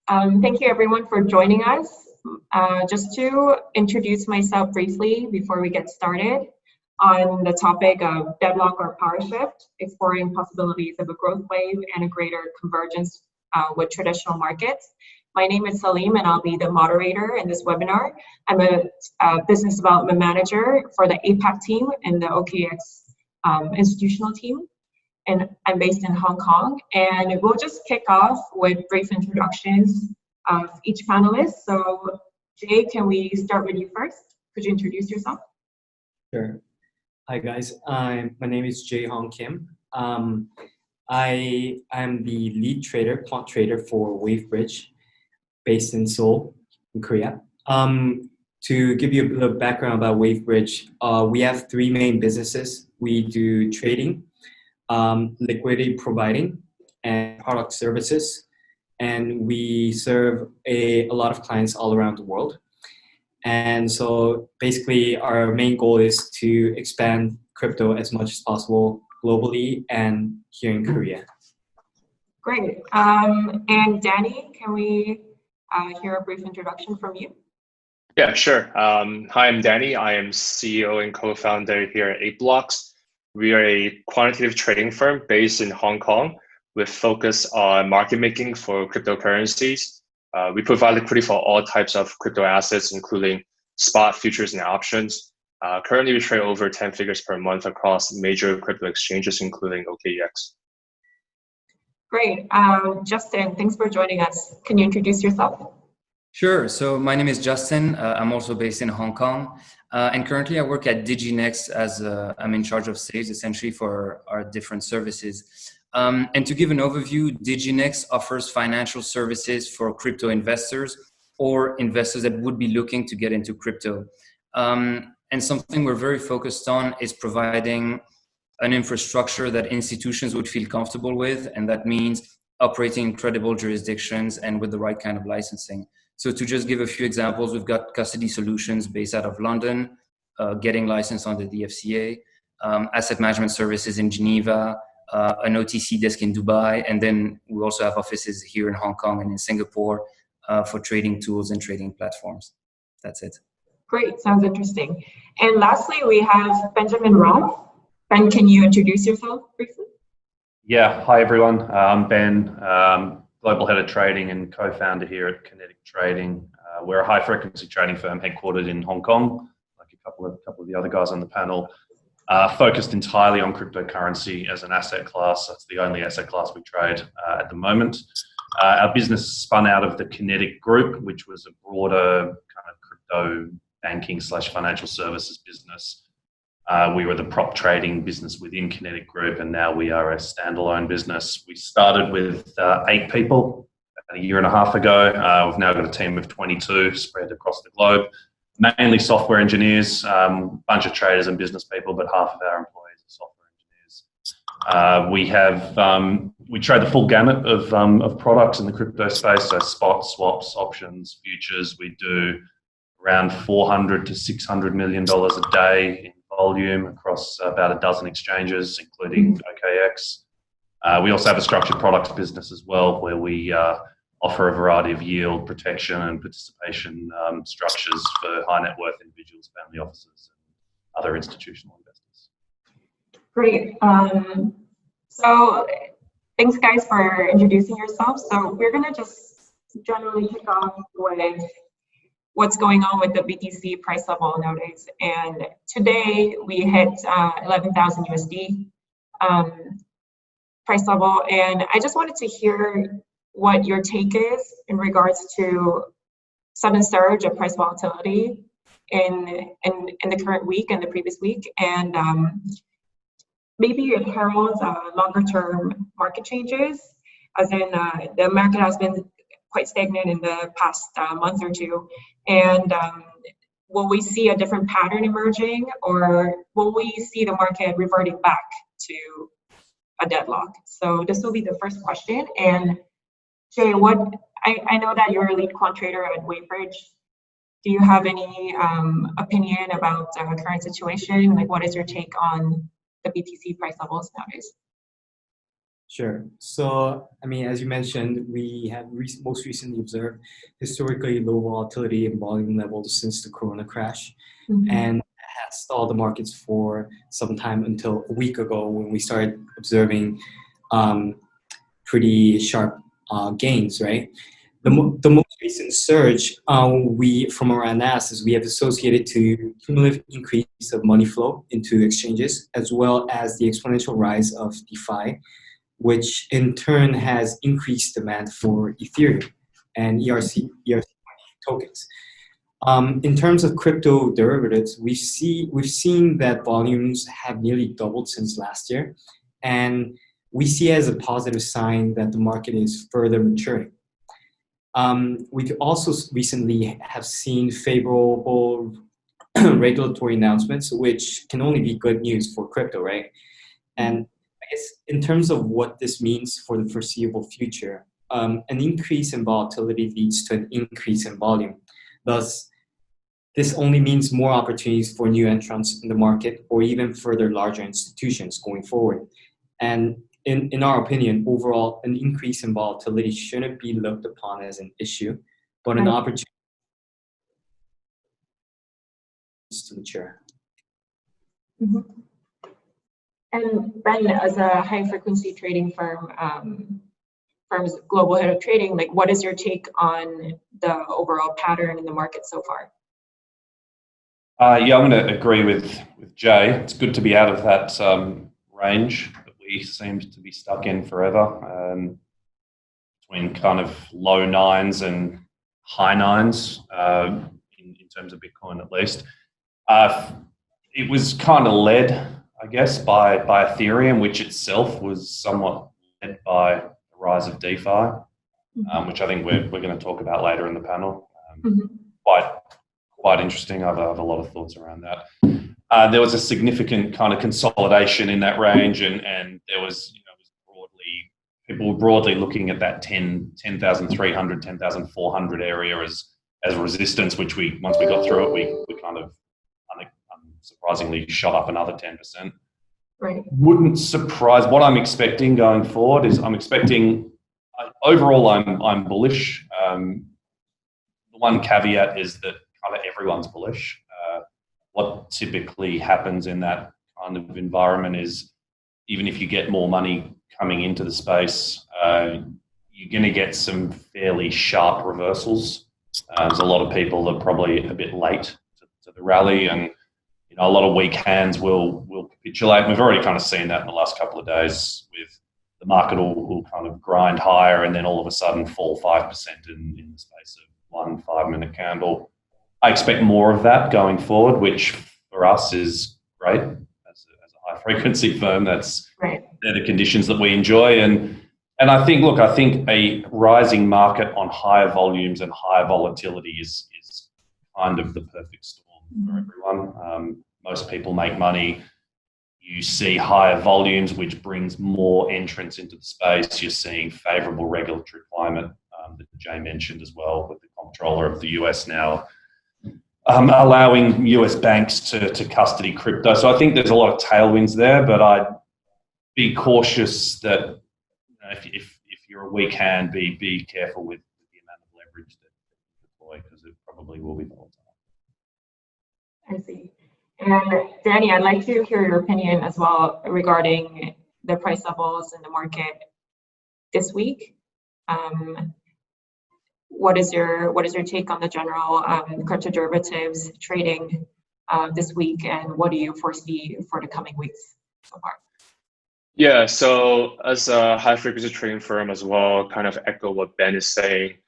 Thank you everyone for joining us. Just to introduce myself briefly before we get started on the topic of deadlock or power shift, exploring possibilities of a growth wave and a greater convergence with traditional markets. My name is Salim and I'll be the moderator in this webinar. I'm a business development manager for the APAC team and the OKX institutional team. And I'm based in Hong Kong, and we'll just kick off with brief introductions of each panelist. So Jay, can we start with you first? Could you introduce yourself? Sure. Hi guys, my name is Jae Hong Kim. I am the lead trader, quant trader for WaveBridge, based in Seoul, in Korea. To give you a bit of background about WaveBridge, we have three main businesses. We do trading, liquidity providing, and product services. And we serve a lot of clients all around the world. And so basically our main goal is to expand crypto as much as possible globally and here in Korea. Great. And Danny, can we hear a brief introduction from you? Yeah, sure. Hi, I'm Danny. I am CEO and co-founder here at 8Blocks. We are a quantitative trading firm based in Hong Kong with focus on market making for cryptocurrencies. We provide liquidity for all types of crypto assets, including spot, futures, and options. Currently, we trade over 10 figures per month across major crypto exchanges, including OKX. Great. Justin, thanks for joining us. Can you introduce yourself? Sure. So my name is Justin. I'm also based in Hong Kong. And currently I work at DigiNext as I'm in charge of sales essentially for our different services. And to give an overview, DigiNext offers financial services for crypto investors or investors that would be looking to get into crypto. And something we're very focused on is providing an infrastructure that institutions would feel comfortable with. And that means operating in credible jurisdictions and with the right kind of licensing. So to just give a few examples, we've got custody solutions based out of London, getting licensed under the FCA, asset management services in Geneva, an OTC desk in Dubai, and then we also have offices here in Hong Kong and in Singapore for trading tools and trading platforms. That's it. Great, sounds interesting. And lastly, we have Benjamin Roth. Ben, can you introduce yourself briefly? Yeah, hi everyone. I'm Ben, Global Head of Trading and co-founder here at Kinetic Trading. We're a high-frequency trading firm headquartered in Hong Kong, like a couple of the other guys on the panel, focused entirely on cryptocurrency as an asset class. That's the only asset class we trade at the moment. Our business spun out of the Kinetic Group, which was a broader kind of crypto banking / financial services business. We were the prop trading business within Kinetic Group, and now we are a standalone business. We started with 8 people about a year and a half ago. We've now got a team of 22 spread across the globe, mainly software engineers, bunch of traders and business people, but half of our employees are software engineers. We trade the full gamut of products in the crypto space, so spot, swaps, options, futures. We do around $400 to $600 million a day in volume across about a dozen exchanges, including OKX. We also have a structured products business as well, where we offer a variety of yield, protection, and participation structures for high net worth individuals, family offices, and other institutional investors. Great. So thanks guys for introducing yourselves. So we're going to just generally kick off with what's going on with the BTC price level nowadays. And today we hit 11,000 USD price level. And I just wanted to hear what your take is in regards to sudden surge of price volatility in the current week and the previous week. And maybe it heralds longer term market changes, as in the market has been quite stagnant in the past month or two. And will we see a different pattern emerging, or will we see the market reverting back to a deadlock? So this will be the first question. And Jay, I know that you're a lead quant trader at WaveBridge. Do you have any opinion about the current situation? Like, what is your take on the BTC price levels nowadays? Sure. So, I mean, as you mentioned, we have most recently observed historically low volatility and volume levels since the Corona crash, and has stalled the markets for some time until a week ago when we started observing pretty sharp gains, right? The most recent surge we from our analysis we have associated to cumulative increase of money flow into exchanges as well as the exponential rise of DeFi, which in turn has increased demand for Ethereum and ERC tokens. In terms of crypto derivatives, we've seen that volumes have nearly doubled since last year, and we see it as a positive sign that the market is further maturing. We could also recently have seen favorable regulatory announcements, which can only be good news for crypto, right? And I guess in terms of what this means for the foreseeable future, an increase in volatility leads to an increase in volume. Thus, this only means more opportunities for new entrants in the market or even further larger institutions going forward. And in our opinion, overall, an increase in volatility shouldn't be looked upon as an issue, but an opportunity to mature. And Ben, as a high frequency trading firm's global head of trading, like what is your take on the overall pattern in the market so far? Yeah, I'm going to agree with Jay. It's good to be out of that range that we seem to be stuck in forever, between kind of low nines and high nines in terms of Bitcoin at least. It was kind of led, I guess, by Ethereum, which itself was somewhat led by the rise of DeFi, which I think we're going to talk about later in the panel. Quite interesting. I have a lot of thoughts around that. There was a significant kind of consolidation in that range, and there was, people were broadly looking at that 10,300, 10,400 area as resistance, which once we got through it, we kind of unsurprisingly shot up another 10%. Right. Wouldn't surprise. What I'm expecting going forward is overall I'm bullish. The one caveat is that kind of everyone's bullish. What typically happens in that kind of environment is even if you get more money coming into the space, you're going to get some fairly sharp reversals. There's a lot of people that are probably a bit late to the rally, and a lot of weak hands will capitulate. We've already kind of seen that in the last couple of days with the market will kind of grind higher and then all of a sudden fall 5% in the space of 1 5-minute candle. I expect more of that going forward, which for us is great. As a high frequency firm, they're the conditions that we enjoy. And I think a rising market on higher volumes and higher volatility is kind of the perfect storm for everyone. Most people make money. You see higher volumes, which brings more entrants into the space. You're seeing favorable regulatory climate that Jay mentioned as well, with the comptroller of the US now allowing US banks to custody crypto. So I think there's a lot of tailwinds there, but I'd be cautious that if you're a weak hand, be careful with the amount of leverage that you deploy, because it probably will be volatile. I see. And Danny, I'd like to hear your opinion as well regarding the price levels in the market this week. What is your take on the general crypto derivatives trading this week, and what do you foresee for the coming weeks so far? Yeah, so as a high frequency trading firm as well, kind of echo what Ben is saying.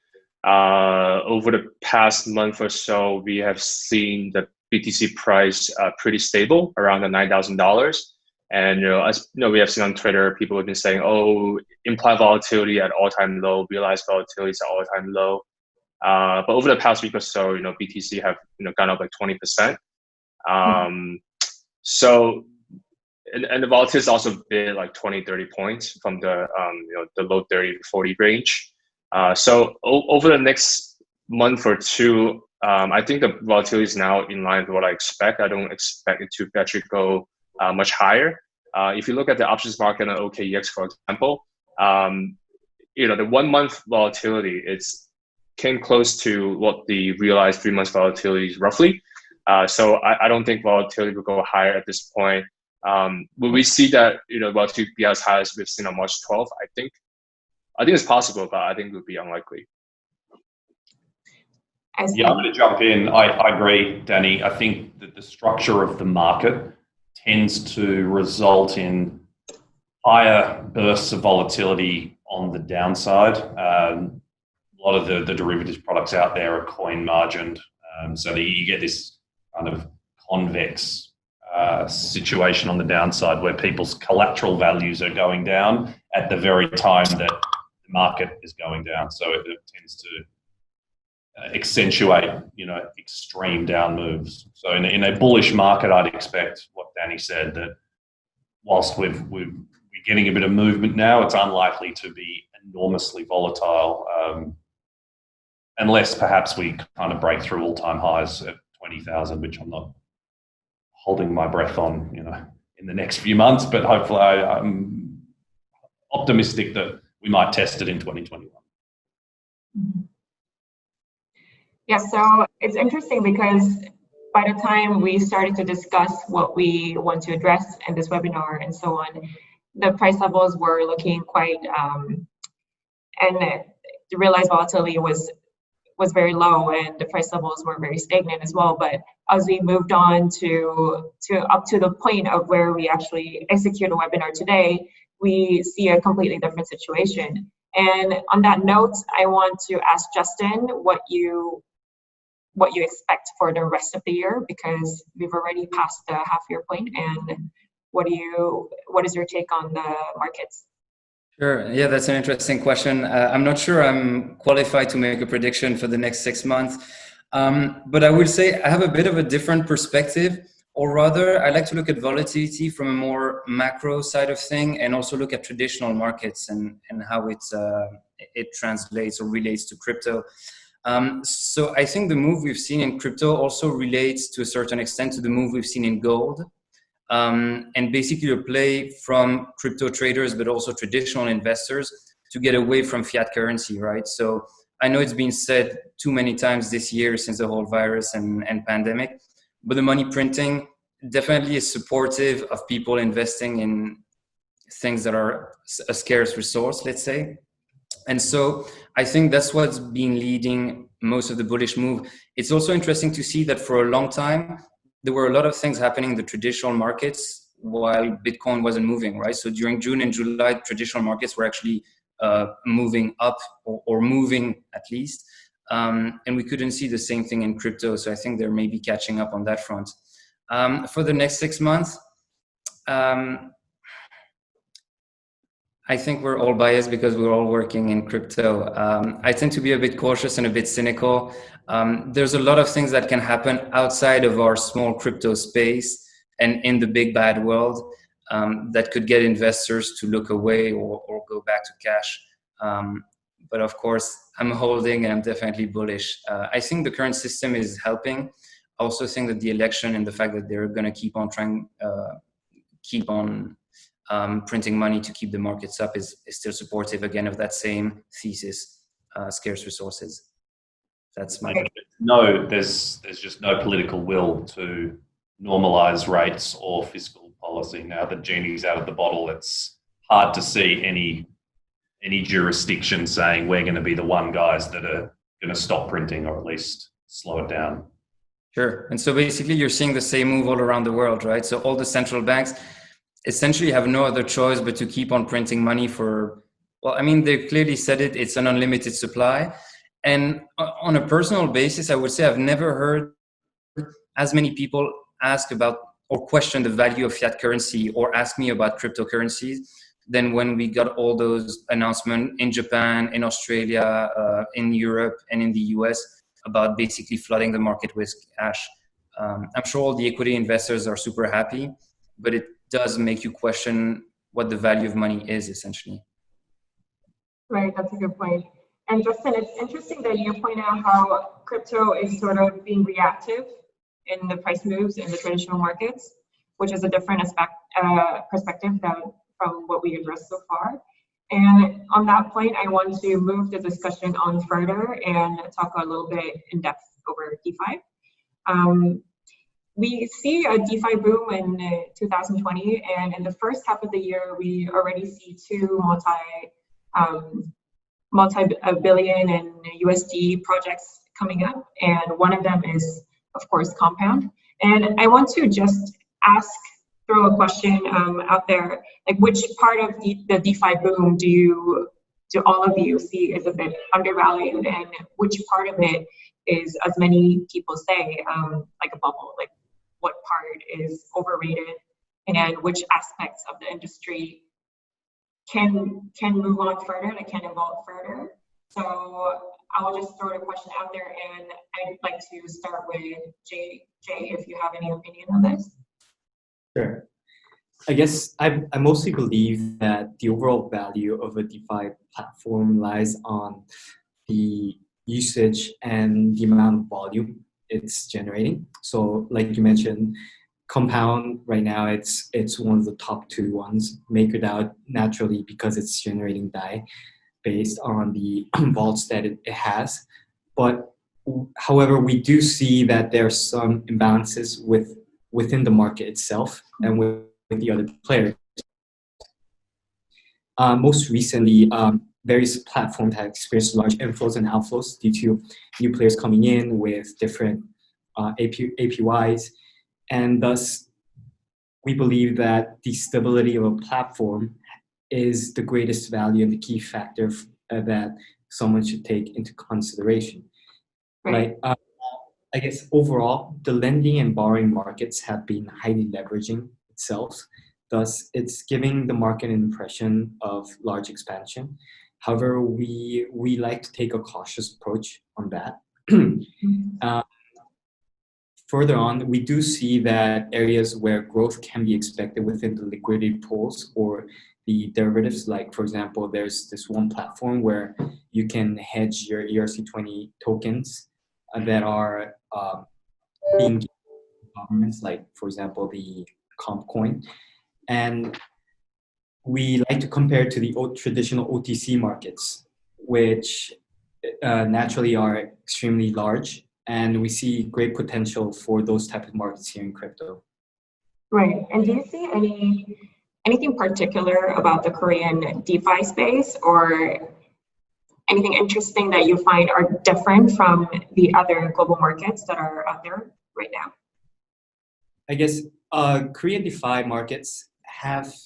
Over the past month or so, we have seen the BTC price pretty stable around the $9,000. And as we have seen on Twitter, people have been saying, "Oh, implied volatility at all-time low, realized volatility is at all-time low." But over the past week or so, BTC have gone up like 20%. So, and the volatility is also been like 20-30 points from the the low 30-40 range. So over the next month or two, I think the volatility is now in line with what I expect. I don't expect it to actually go much higher. If you look at the options market on OKEX, for example, The 1 month volatility, came close to what the realized 3 months volatility is roughly. So I don't think volatility will go higher at this point. Will we see that volatility be as high as we've seen on March 12th? I think it's possible, but I think it would be unlikely. Yeah, I'm going to jump in. I agree, Danny. I think that the structure of the market tends to result in higher bursts of volatility on the downside. A lot of the derivatives products out there are coin margined, so that you get this kind of convex situation on the downside where people's collateral values are going down at the very time that the market is going down. So it tends to accentuate, extreme down moves. So in a bullish market, I'd expect what Danny said, that whilst we're getting a bit of movement now, it's unlikely to be enormously volatile, unless perhaps we kind of break through all-time highs at 20,000, which I'm not holding my breath on, in the next few months. But hopefully, I'm optimistic that we might test it in 2021. Yeah, so it's interesting because by the time we started to discuss what we want to address in this webinar and so on, the price levels were looking quite, and the realized volatility was very low, and the price levels were very stagnant as well. But as we moved on to up to the point of where we actually execute a webinar today, we see a completely different situation. And on that note, I want to ask Justin what you expect for the rest of the year, because we've already passed the half-year point. And what is your take on the markets? Sure. Yeah, that's an interesting question. I'm not sure I'm qualified to make a prediction for the next 6 months, but I would say I have a bit of a different perspective, or rather, I like to look at volatility from a more macro side of thing, and also look at traditional markets and how it translates or relates to crypto. So I think the move we've seen in crypto also relates to a certain extent to the move we've seen in gold. And basically a play from crypto traders, but also traditional investors, to get away from fiat currency, right? So I know it's been said too many times this year since the whole virus and pandemic, but the money printing definitely is supportive of people investing in things that are a scarce resource, let's say. And so I think that's what's been leading most of the bullish move. It's also interesting to see that for a long time, there were a lot of things happening in the traditional markets while Bitcoin wasn't moving, right? So during June and July, traditional markets were actually moving up or moving at least. And we couldn't see the same thing in crypto. So I think they're maybe catching up on that front. For the next 6 months, I think we're all biased because we're all working in crypto. I tend to be a bit cautious and a bit cynical. There's a lot of things that can happen outside of our small crypto space and in the big bad world that could get investors to look away or go back to cash. But of course, I'm holding and I'm definitely bullish. I think the current system is helping. I also think that the election and the fact that they're going to keep on printing money to keep the markets up is still supportive again of that same thesis, scarce resources. That's my no. There's just no political will to normalize rates or fiscal policy. Now that genie's out of the bottle, it's hard to see any jurisdiction saying we're going to be the one guys that are going to stop printing or at least slow it down. Sure. And so basically you're seeing the same move all around the world, right? So all the central banks essentially have no other choice but to keep on printing money for, well, I mean, they clearly said it's an unlimited supply. And on a personal basis, I would say I've never heard as many people ask about or question the value of fiat currency or ask me about cryptocurrencies than when we got all those announcements in Japan, in Australia, in Europe, and in the US about basically flooding the market with cash. I'm sure all the equity investors are super happy, but it does make you question what the value of money is essentially. Right, that's a good point. And Justin, it's interesting that you point out how crypto is sort of being reactive in the price moves in the traditional markets, which is a different perspective from what we addressed so far. And on that point, I want to move the discussion on further and talk a little bit in depth over DeFi. We see a DeFi boom in 2020, and in the first half of the year, we already see two multi-billion and USD projects coming up, and one of them is, of course, Compound. And I want to just throw a question out there, like which part of the DeFi boom do all of you see is a bit undervalued, and which part of it is, as many people say, like a bubble? Like what part is overrated, and which aspects of the industry can move on further, that can evolve further? So I will just throw the question out there, and I'd like to start with Jay, if you have any opinion on this. Sure. I guess I mostly believe that the overall value of a DeFi platform lies on the usage and the amount of volume it's generating. So like you mentioned, Compound right now, it's one of the top two ones. MakerDAO naturally, because it's generating DAI based on the vaults that it has. But however, we do see that there are some imbalances within the market itself and with the other players. Most recently, various platforms have experienced large inflows and outflows due to new players coming in with different APYs. And thus, we believe that the stability of a platform is the greatest value and the key factor that someone should take into consideration. Right. I guess overall, the lending and borrowing markets have been highly leveraging itself. Thus, it's giving the market an impression of large expansion. However, we like to take a cautious approach on that. Further on, we do see that areas where growth can be expected within the liquidity pools or the derivatives, like for example, there's this one platform where you can hedge your ERC20 tokens that are being given to governments, like for example, the CompCoin. And we like to compare to the traditional OTC markets, which naturally are extremely large. And we see great potential for those type of markets here in crypto. Right. And do you see anything particular about the Korean DeFi space, or anything interesting that you find are different from the other global markets that are out there right now? I guess Korean DeFi markets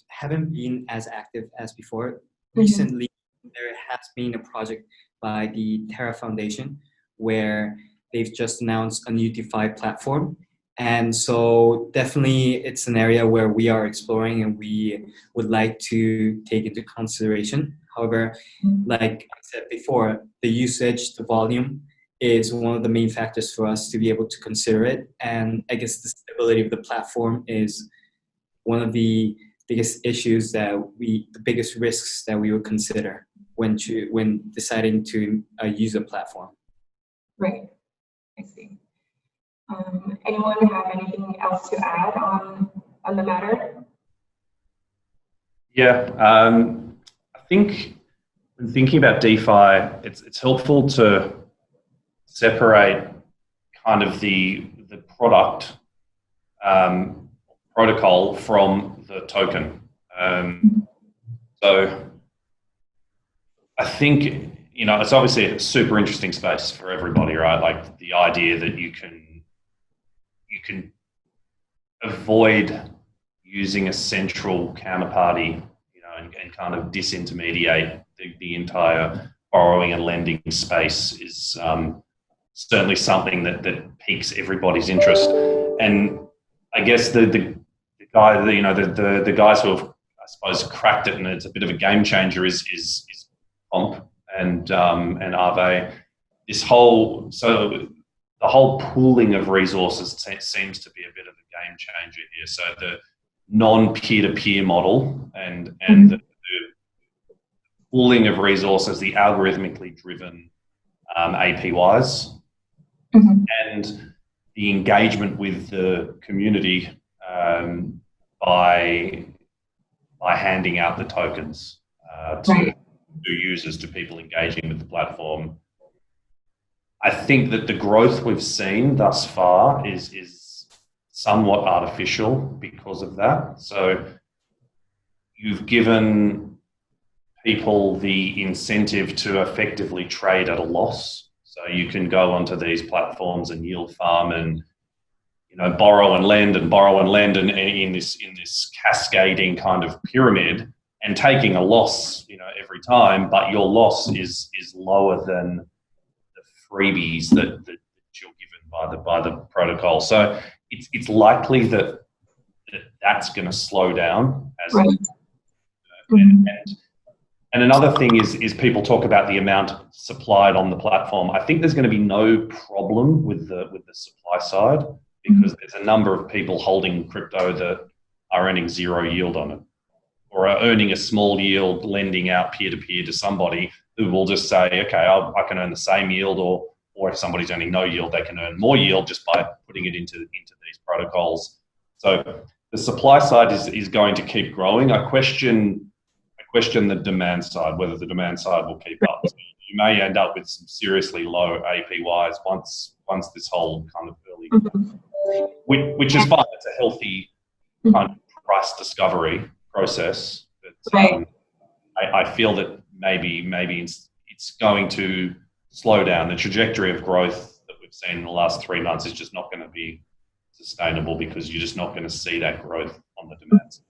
haven't been as active as before. Mm-hmm. Recently, there has been a project by the Terra Foundation where they've just announced a new DeFi platform. And so definitely it's an area where we are exploring and we would like to take into consideration. However, like I said before, the usage, the volume is one of the main factors for us to be able to consider it. And I guess the stability of the platform is one of the biggest issues the biggest risks that we would consider when deciding to use a platform. Right. I see. Anyone have anything else to add on the matter? Yeah, I think when thinking about DeFi, it's helpful to separate kind of the product protocol from the token. So I think, it's obviously a super interesting space for everybody, right? Like the idea that you can avoid using a central counterparty, and kind of disintermediate the entire borrowing and lending space is certainly something that piques everybody's interest. And I guess the guys who have, I suppose, cracked it, and it's a bit of a game changer, is Comp and Aave. The whole pooling of resources seems to be a bit of a game changer here. So the non-peer-to-peer model and the pooling of resources, the algorithmically driven APYs, and the engagement with the community by handing out the tokens. to users, to people engaging with the platform. I think that the growth we've seen thus far is somewhat artificial because of that. So you've given people the incentive to effectively trade at a loss. So you can go onto these platforms and yield farm and borrow and lend and in this cascading kind of pyramid, and taking a loss every time, but your loss is lower than the freebies that you're given by the protocol. So it's likely that's going to slow down as and another thing is people talk about the amount supplied on the platform. I think there's going to be no problem with the supply side, because there's a number of people holding crypto that are earning zero yield on it, or are earning a small yield lending out peer-to-peer to somebody who will just say, okay, I can earn the same yield, or if somebody's earning no yield, they can earn more yield just by putting it into these protocols. So the supply side is going to keep growing. I question the demand side, whether the demand side will keep up. So you may end up with some seriously low APYs once this whole kind of early, which is fine. It's a healthy kind of price discovery process. But I feel that maybe it's going to slow down. The trajectory of growth that we've seen in the last 3 months is just not going to be sustainable, because you're just not going to see that growth on the demand side.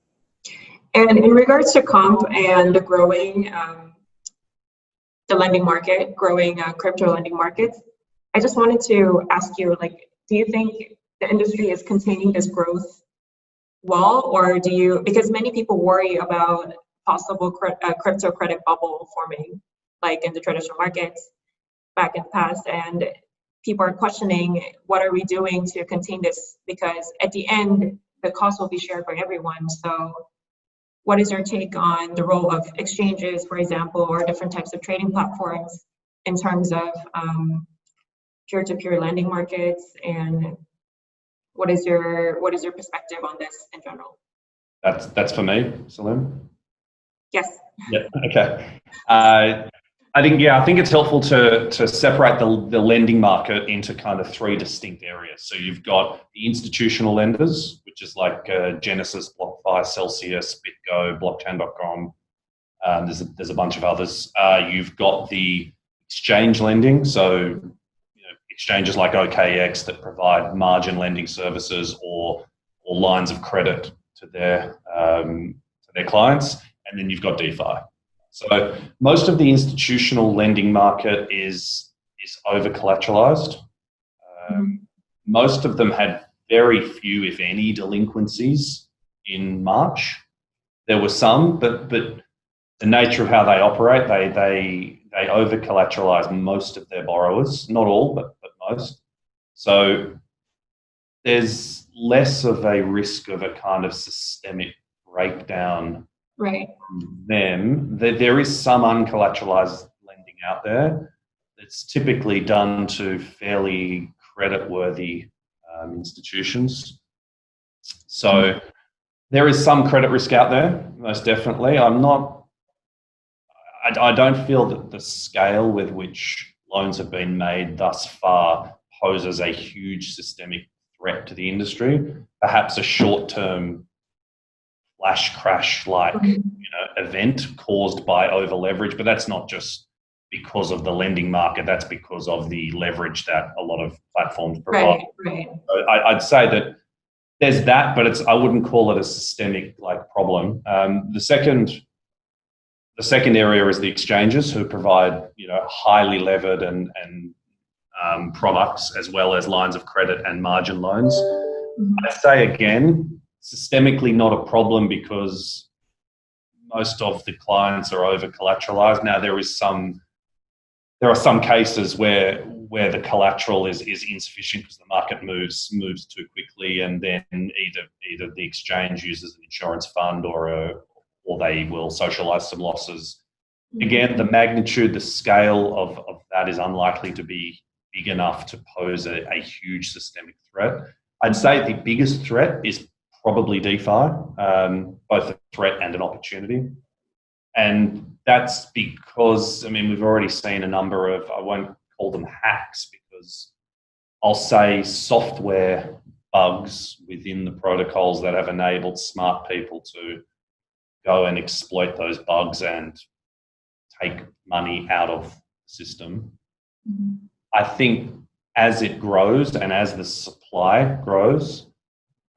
And in regards to comp and the growing, the lending market, growing crypto lending markets, I just wanted to ask you, do you think the industry is containing this growth well, or because many people worry about possible crypto credit bubble forming, like in the traditional markets back in the past, and people are questioning, what are we doing to contain this? Because at the end, the cost will be shared by everyone. So what is your take on the role of exchanges, for example, or different types of trading platforms in terms of peer-to-peer lending markets, and what is your perspective on this in general? That's for me, Salim. Yes. Yeah. Okay. I think it's helpful to separate the lending market into kind of 3 distinct areas. So you've got the institutional lenders, which is like Genesis, BlockFi, Celsius, BitGo, Blockchain.com. There's a bunch of others. You've got the exchange lending, so exchanges like OKX that provide margin lending services or lines of credit to their clients, and then you've got DeFi. So most of the institutional lending market is over collateralized. Most of them had very few, if any, delinquencies in March. There were some, but the nature of how they operate, they over collateralize most of their borrowers, not all, but most. So there's less of a risk of a kind of systemic breakdown. Right. Them. There is some uncollateralized lending out there that's typically done to fairly credit-worthy institutions. So there is some credit risk out there, most definitely. I don't feel that the scale with which loans have been made thus far poses a huge systemic threat to the industry. Perhaps a short-term flash crash like event caused by over leverage, but that's not just because of the lending market, that's because of the leverage that a lot of platforms provide. Right. So I'd say that there's that, but I wouldn't call it a systemic problem. The second area is the exchanges, who provide highly levered and products, as well as lines of credit and margin loans. I'd say again, systemically not a problem, because most of the clients are over collateralized. Now there are some cases where the collateral is insufficient because the market moves too quickly, and then either the exchange uses an insurance fund or they will socialize some losses. Again, the magnitude, the scale of that is unlikely to be big enough to pose a huge systemic threat. I'd say the biggest threat is probably DeFi, both a threat and an opportunity. And that's because, I mean, we've already seen a number of, I won't call them hacks, because I'll say software bugs within the protocols that have enabled smart people to go and exploit those bugs and take money out of the system. Mm-hmm. I think as it grows and as the supply grows,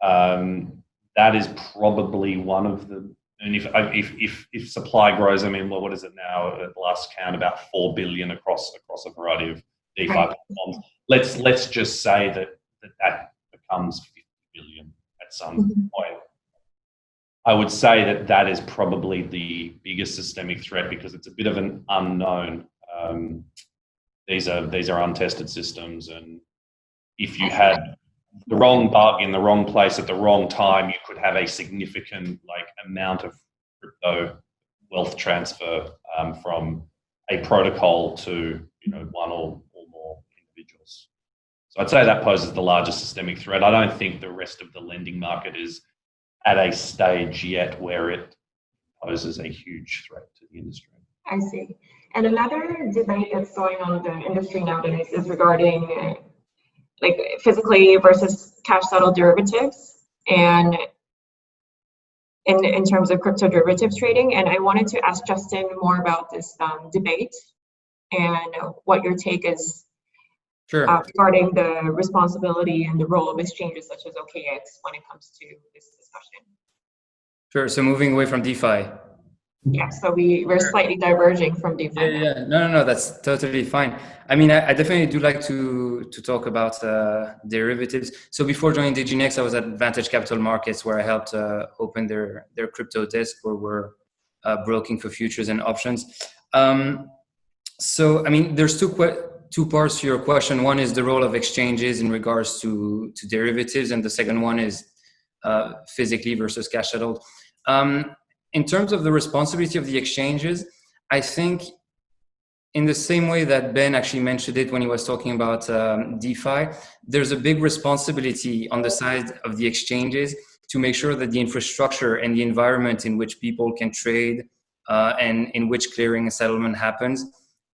that is probably one of the, and if supply grows, I mean, well, what is it now at the last count? About 4 billion across a variety of DeFi platforms. Let's just say that becomes 50 billion at some point. I would say that is probably the biggest systemic threat, because it's a bit of an unknown. These are untested systems, and if you had the wrong bug in the wrong place at the wrong time, you could have a significant amount of crypto wealth transfer from a protocol to one or more individuals. So I'd say that poses the largest systemic threat. I don't think the rest of the lending market is at a stage yet where it poses a huge threat to the industry. I see. And another debate that's going on in the industry nowadays is regarding physically versus cash settled derivatives, and in terms of crypto derivatives trading. And I wanted to ask Justin more about this debate and what your take is regarding the responsibility and the role of exchanges such as OKX when it comes to this discussion. Sure. So moving away from DeFi. Yeah, so we're slightly diverging from DeFi. Yeah. No, that's totally fine. I mean, I definitely do like to talk about derivatives. So before joining DigiNext, I was at Vantage Capital Markets, where I helped open their crypto desk, where we're broking for futures and options. So I mean, there's two parts to your question. One is the role of exchanges in regards to derivatives, and the second one is physically versus cash settled. In terms of the responsibility of the exchanges, I think in the same way that Ben actually mentioned it when he was talking about DeFi, there's a big responsibility on the side of the exchanges to make sure that the infrastructure and the environment in which people can trade and in which clearing and settlement happens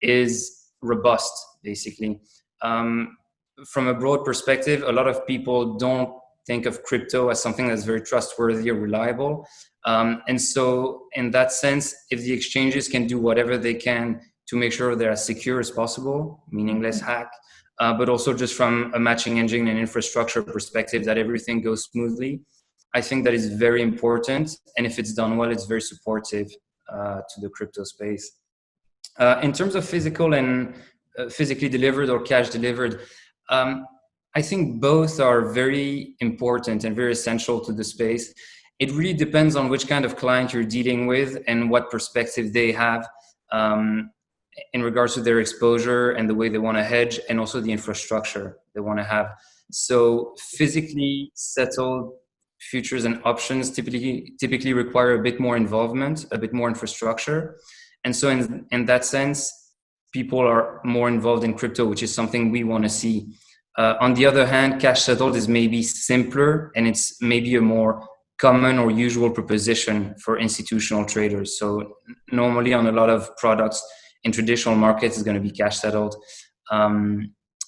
is robust, basically. From a broad perspective, a lot of people don't think of crypto as something that's very trustworthy or reliable. And so in that sense, if the exchanges can do whatever they can to make sure they're as secure as possible, meaning less hack, but also just from a matching engine and infrastructure perspective, that everything goes smoothly, I think that is very important. And if it's done well, it's very supportive to the crypto space. In terms of physical and physically delivered or cash delivered, I think both are very important and very essential to the space. It really depends on which kind of client you're dealing with and what perspective they have in regards to their exposure and the way they want to hedge, and also the infrastructure they want to have. So physically settled futures and options typically require a bit more involvement, a bit more infrastructure. And so in that sense, people are more involved in crypto, which is something we want to see. On the other hand, cash settled is maybe simpler, and it's maybe a more common or usual proposition for institutional traders. So normally on a lot of products in traditional markets is going to be cash settled.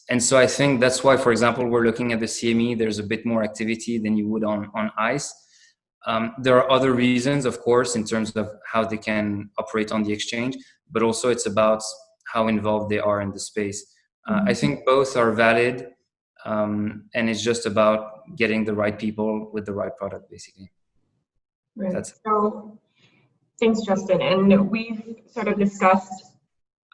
And so I think that's why, for example, we're looking at the CME, there's a bit more activity than you would on ICE. There are other reasons, of course, in terms of how they can operate on the exchange, but also it's about how involved they are in the space. I think both are valid, and it's just about getting the right people with the right product, basically. Right. So thanks, Justin. And we've sort of discussed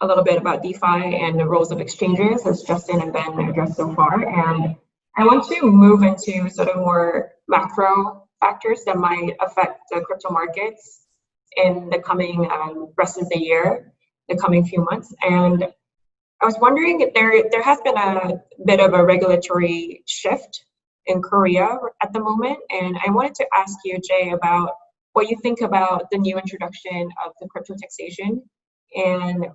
a little bit about DeFi and the roles of exchanges, as Justin and Ben addressed so far. And I want to move into sort of more macro factors that might affect the crypto markets in the coming rest of the year, the coming few months. And I was wondering if there has been a bit of a regulatory shift in Korea at the moment. And I wanted to ask you, Jay, about what you think about the new introduction of the crypto taxation and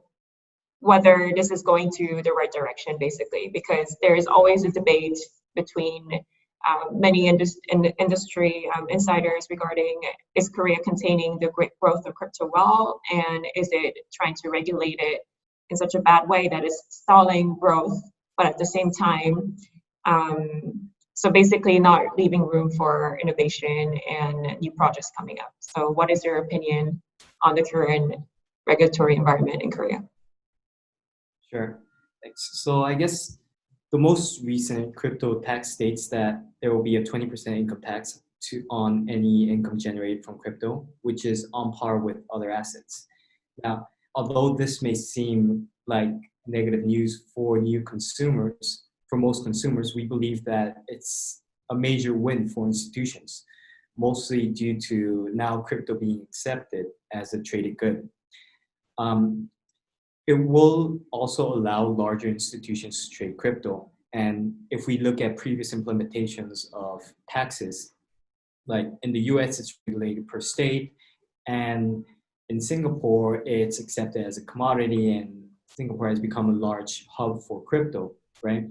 whether this is going to the right direction, basically, because there is always a debate between many industry insiders regarding, is Korea containing the great growth of crypto well, and is it trying to regulate it in such a bad way that is stalling growth, but at the same time, so basically not leaving room for innovation and new projects coming up. So what is your opinion on the current regulatory environment in Korea? Sure. Thanks. So I guess the most recent crypto tax states that there will be a 20% income tax on any income generated from crypto, which is on par with other assets. Now, although this may seem like negative news for new consumers, for most consumers, we believe that it's a major win for institutions, mostly due to now crypto being accepted as a traded good. It will also allow larger institutions to trade crypto. And if we look at previous implementations of taxes, like in the US, it's regulated per state, and in Singapore, it's accepted as a commodity, and Singapore has become a large hub for crypto, right?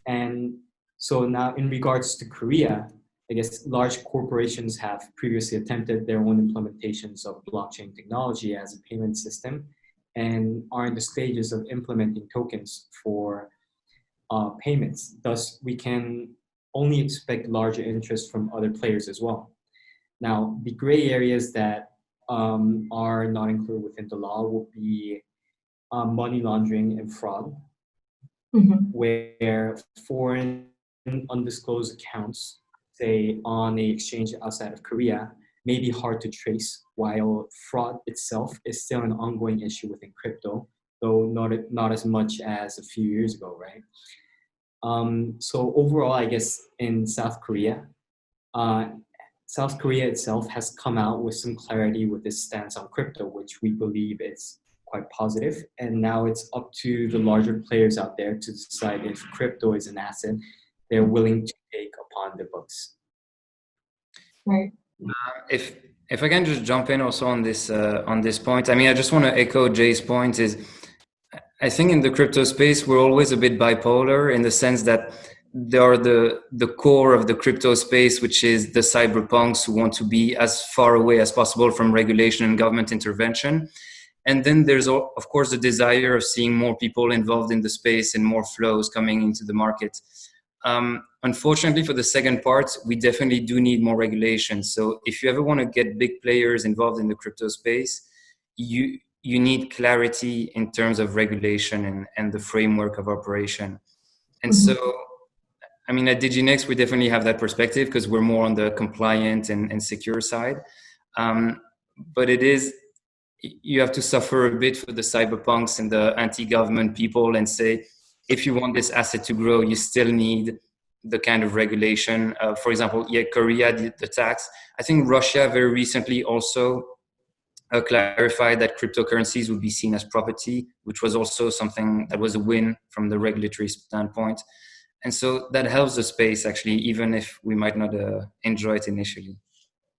And so now in regards to Korea, I guess large corporations have previously attempted their own implementations of blockchain technology as a payment system and are in the stages of implementing tokens for payments. Thus, we can only expect larger interest from other players as well. Now, the gray areas that are not included within the law will be money laundering and fraud, where foreign undisclosed accounts, say on an exchange outside of Korea, may be hard to trace, while fraud itself is still an ongoing issue within crypto, though not as much as a few years ago, right? So overall, I guess in South Korea itself has come out with some clarity with its stance on crypto, which we believe is quite positive. And now it's up to the larger players out there to decide if crypto is an asset they're willing to take upon their books. Right. If I can just jump in also on this point, I mean, I just want to echo Jay's point. Is I think in the crypto space we're always a bit bipolar in the sense that there are the core of the crypto space, which is the cyberpunks who want to be as far away as possible from regulation and government intervention. And then there's, of course, the desire of seeing more people involved in the space and more flows coming into the market. Unfortunately, for the second part, we definitely do need more regulation. So if you ever want to get big players involved in the crypto space, you need clarity in terms of regulation and the framework of operation. And so, I mean, at DigiNext, we definitely have that perspective because we're more on the compliant and secure side. But you have to suffer a bit for the cyberpunks and the anti-government people and say, if you want this asset to grow, you still need the kind of regulation. For example, Korea did the tax. I think Russia very recently also clarified that cryptocurrencies would be seen as property, which was also something that was a win from the regulatory standpoint. And so that helps the space actually, even if we might not enjoy it initially.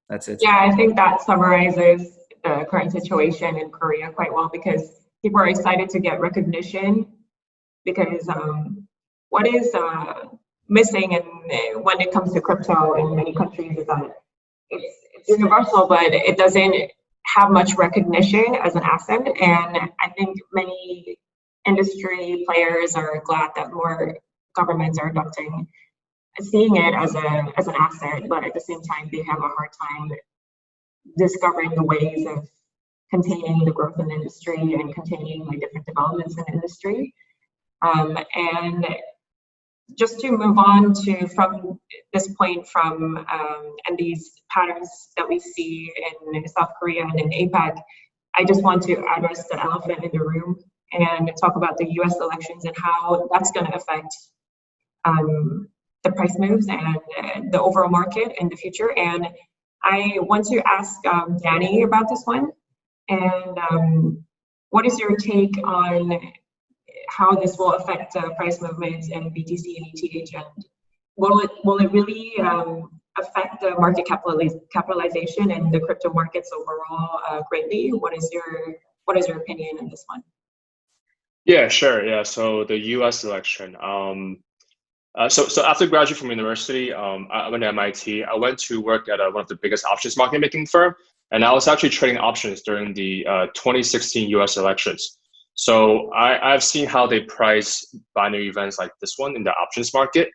That's it. Yeah, I think that summarizes the current situation in Korea quite well, because people are excited to get recognition, because what is missing when it comes to crypto in many countries is that it's universal, but it doesn't have much recognition as an asset. And I think many industry players are glad that more governments are seeing it as an asset, but at the same time they have a hard time discovering the ways of containing the growth in the industry and containing the different developments in the industry. And just to move on from this point and these patterns that we see in South Korea and in APAC, I just want to address the elephant in the room and talk about the US elections and how that's going to affect the price moves and the overall market in the future. And I want to ask Danny about this one. And what is your take on how this will affect price movements in BTC and ETH? And will it really affect the market capitalization and the crypto markets overall greatly? What is your opinion on this one? Yeah, sure. Yeah, so the U.S. election. So after graduating from university, I went to MIT. I went to work at one of the biggest options market making firm, and I was actually trading options during the 2016 U.S. elections. So I've seen how they price binary events like this one in the options market.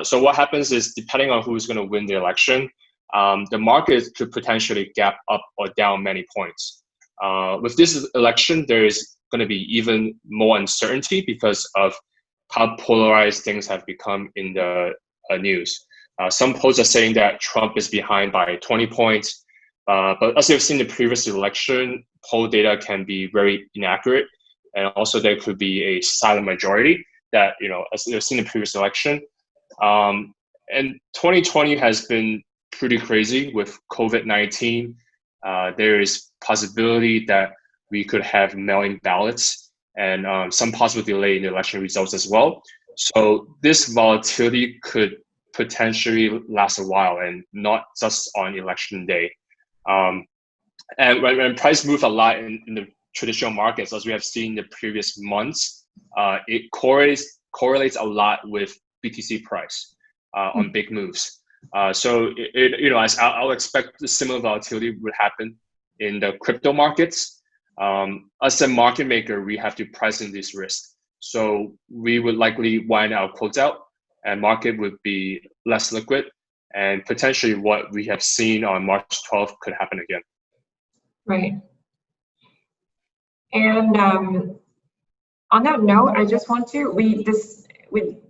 So what happens is, depending on who's going to win the election, the market could potentially gap up or down many points. With this election, there is going to be even more uncertainty because of how polarized things have become in the news. Some polls are saying that Trump is behind by 20 points, but as you've seen in the previous election, poll data can be very inaccurate, and also there could be a silent majority that, as you've seen in the previous election. And 2020 has been pretty crazy with COVID-19. There is possibility that we could have mail-in ballots and some possible delay in the election results as well. So this volatility could potentially last a while, and not just on election day. And when price move a lot in the traditional markets, as we have seen in the previous months, it correlates a lot with BTC price on big moves. So as I'll expect the similar volatility would happen in the crypto markets. As a market maker, we have to price in this risk. So we would likely wind our quotes out, and market would be less liquid, and potentially what we have seen on March 12th could happen again. Right. And on that note, I just want to, we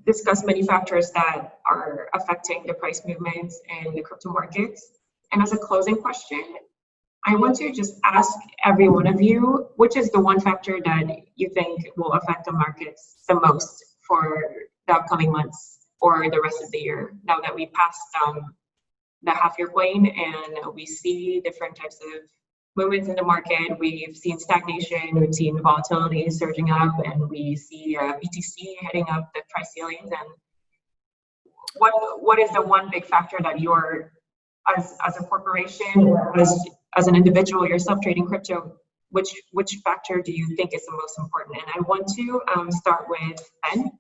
discussed many factors that are affecting the price movements in the crypto markets. And as a closing question, I want to just ask every one of you, which is the one factor that you think will affect the markets the most for the upcoming months or the rest of the year, now that we passed the half-year point and we see different types of movements in the market. We've seen stagnation, we've seen volatility surging up, and we see BTC heading up the price ceilings. And what is the one big factor that you're, as a corporation or as an individual yourself trading crypto, which factor do you think is the most important? And I want to start with Ben.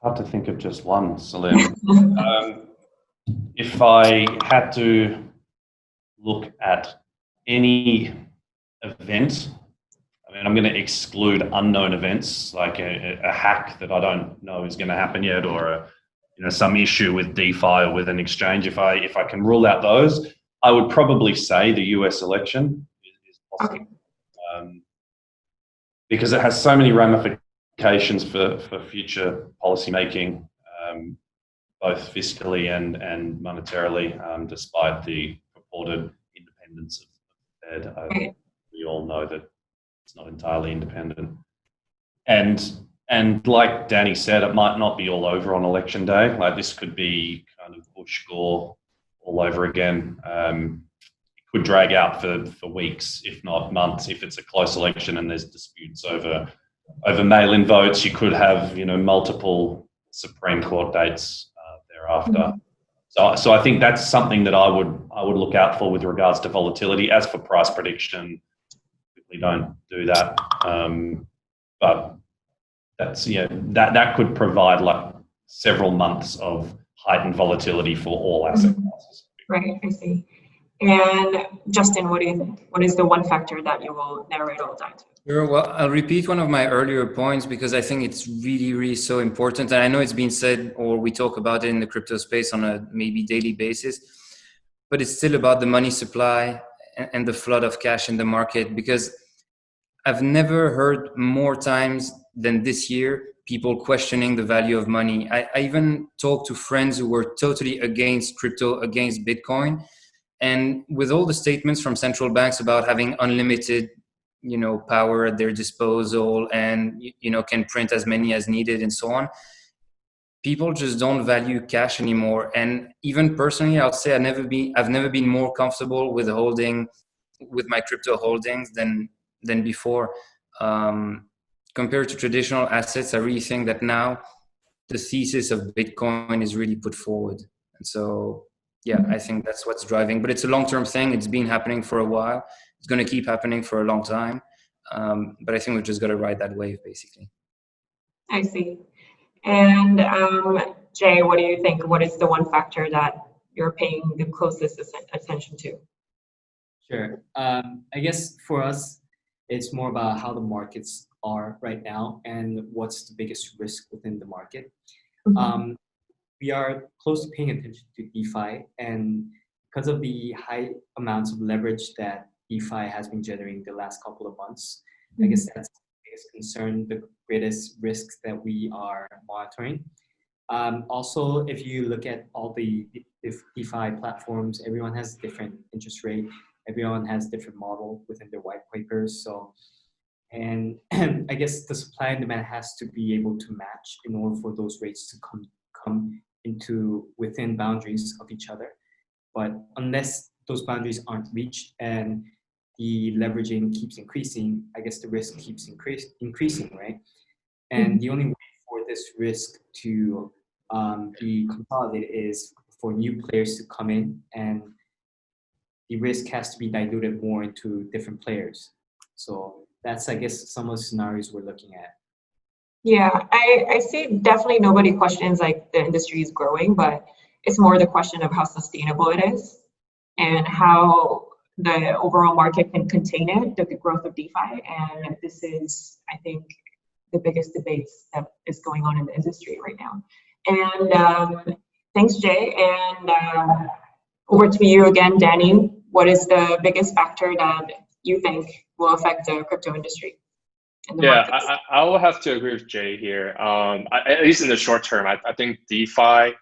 Hard to think of just one, Salim. If I had to look at any event, I mean, I'm going to exclude unknown events like a hack that I don't know is going to happen yet, or some issue with DeFi or with an exchange. If I can rule out those, I would probably say the US election is possible, because it has so many ramifications for future policy making, both fiscally and monetarily, despite the purported independence of the Fed. We all know that it's not entirely independent. And like Danny said, it might not be all over on election day. Like, this could be kind of Bush Gore all over again. It could drag out for weeks, if not months, if it's a close election and there's disputes over mail-in votes. You could have multiple Supreme Court dates thereafter. So I think that's something that I would look out for with regards to volatility. As for price prediction, we don't do that, but that's that could provide like several months of heightened volatility for all asset classes. Right, I see. And Justin, what do you think? What is the one factor that you will narrate all down to? Sure. Well, I'll repeat one of my earlier points because I think it's really, really so important. And I know it's been said, or we talk about it in the crypto space on a maybe daily basis, but it's still about the money supply and the flood of cash in the market, because I've never heard more times than this year people questioning the value of money. I even talked to friends who were totally against crypto, against Bitcoin. And with all the statements from central banks about having unlimited power at their disposal and, can print as many as needed and so on, people just don't value cash anymore. And even personally, I'll say I've never been more comfortable with my crypto holdings than before. Compared to traditional assets, I really think that now the thesis of Bitcoin is really put forward. And so, yeah, I think that's what's driving. But it's a long-term thing. It's been happening for a while. It's going to keep happening for a long time. But I think we've just got to ride that wave, basically. I see. And Jay, what do you think? What is the one factor that you're paying the closest attention to? Sure. I guess for us, it's more about how the markets are right now and what's the biggest risk within the market. We are close to paying attention to DeFi, and because of the high amounts of leverage that DeFi has been generating the last couple of months, I guess that's the biggest concern, the greatest risks that we are monitoring. Also, if you look at all the DeFi platforms, everyone has different interest rate, everyone has different model within their white papers. So, and I guess the supply and demand has to be able to match in order for those rates to come into within boundaries of each other. But unless those boundaries aren't reached and the leveraging keeps increasing, I guess the risk keeps increasing, right? And the only way for this risk to be consolidated is for new players to come in, and the risk has to be diluted more into different players. So that's, I guess, some of the scenarios we're looking at. Yeah, I see definitely nobody questions like the industry is growing, but it's more the question of how sustainable it is and how the overall market can contain it, the growth of DeFi. And this is, I think, the biggest debates that is going on in the industry right now. And thanks, Jay. And over to you again, Danny. What is the biggest factor that you think will affect the crypto industry? Yeah, I will have to agree with Jay here. At least in the short term, I think DeFi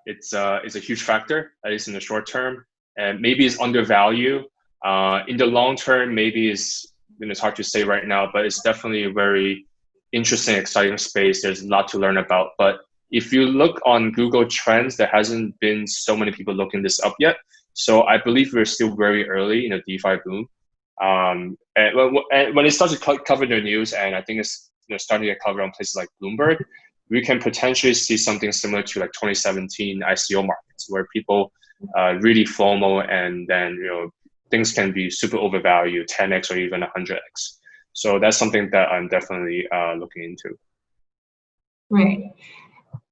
it's a huge factor, at least in the short term, and maybe it's undervalued. In the long term, maybe it's hard to say right now, but it's definitely a very interesting, exciting space. There's a lot to learn about. But if you look on Google Trends, there hasn't been so many people looking this up yet. So I believe we're still very early in the DeFi boom. And when it starts to cover the news, and I think it's starting to get covered on places like Bloomberg, we can potentially see something similar to like 2017 ICO markets, where people really FOMO, and then things can be super overvalued, 10x or even 100x. So that's something that I'm definitely looking into. Right.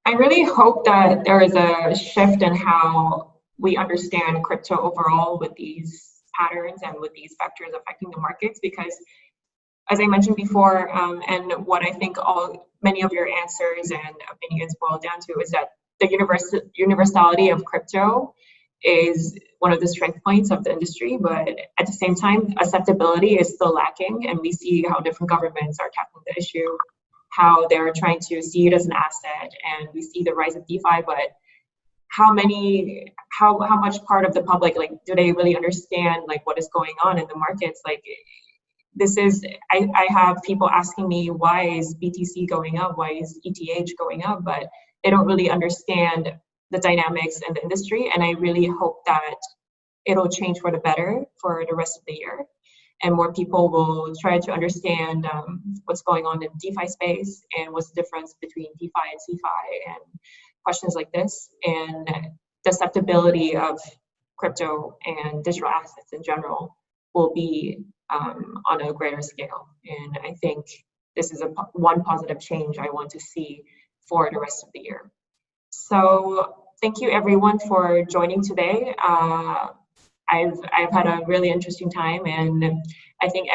I really hope that there is a shift in how we understand crypto overall with these patterns and with these factors affecting the markets, because as I mentioned before, and what I think many of your answers and opinions boil down to is that the universality of crypto is one of the strength points of the industry, but at the same time, acceptability is still lacking, and we see how different governments are tackling the issue, how they're trying to see it as an asset, and we see the rise of DeFi, but how much part of the public, like, do they really understand like what is going on in the markets? Like, this is, I have people asking me, why is BTC going up? Why is ETH going up? But they don't really understand the dynamics in the industry. And I really hope that it'll change for the better for the rest of the year. And more people will try to understand what's going on in the DeFi space and what's the difference between DeFi and CeFi and questions like this, and the acceptability of crypto and digital assets in general will be on a greater scale. And I think this is one positive change I want to see for the rest of the year. So thank you everyone for joining today. I've had a really interesting time, and I think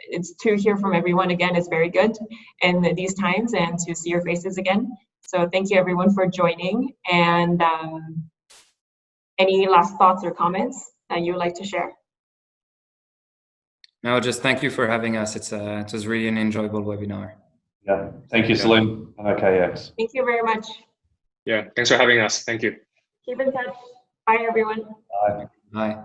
it's to hear from everyone again is very good in these times, and to see your faces again. So thank you everyone for joining, and any last thoughts or comments that you would like to share? No, just thank you for having us. It was really an enjoyable webinar. Yeah, thank you, Salim. OKX. Thank you very much. Yeah, thanks for having us. Thank you. Keep in touch. Bye everyone. Bye. Bye.